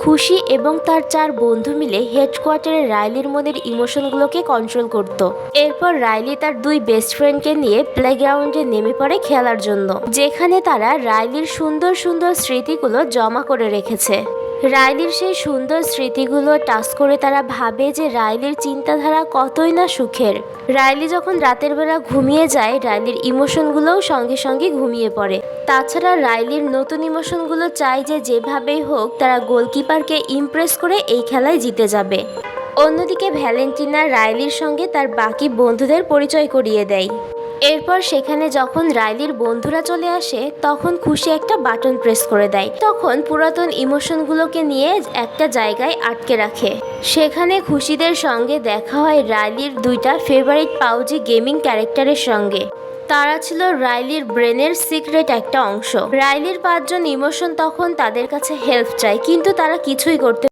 খুশি এবং তার 4 বন্ধু মিলে হেডকোয়ার্টারে রাইলির মনের ইমোশনগুলোকে কন্ট্রোল করত। এরপর রাইলি তার 2 বেস্ট ফ্রেন্ডকে নিয়ে প্লেগ্রাউন্ডে নেমে পড়ে খেলার জন্য, যেখানে তারা রাইলির সুন্দর সুন্দর স্মৃতিগুলো জমা করে রেখেছে। রাইলির সেই সুন্দর স্মৃতিগুলো টাচ করে তারা ভাবে যে রাইলির চিন্তাধারা কতই না সুখের। রাইলি যখন রাতের বেলা ঘুমিয়ে যায়, রাইলির ইমোশনগুলোও সঙ্গে সঙ্গে ঘুমিয়ে পড়ে। তাছাড়া রাইলির নতুন ইমোশনগুলো চায় যে যেভাবেই হোক তারা গোলকিপারকে ইমপ্রেস করে এই খেলায় জিতে যাবে। অন্যদিকে ভ্যালেন্টিনা রাইলির সঙ্গে তার বাকি বন্ধুদের পরিচয় করিয়ে দেয়। এরপর সেখানে যখন রাইলির বন্ধুরা চলে আসে, তখন খুশি একটা বাটন প্রেস করে দেয়। তখন পুরাতন ইমোশনগুলোকে নিয়ে একটা জায়গায় আটকে রাখে। সেখানে খুশিদের সঙ্গে দেখা হয় রাইলির 2টা ফেভারিট পাউজি গেমিং ক্যারেক্টারের সঙ্গে। তারা ছিল রাইলির ব্রেনের সিক্রেট একটা অংশ। রাইলির 5 জন ইমোশন তখন তাদের কাছে হেল্প চায়, কিন্তু তারা কিছুই করতে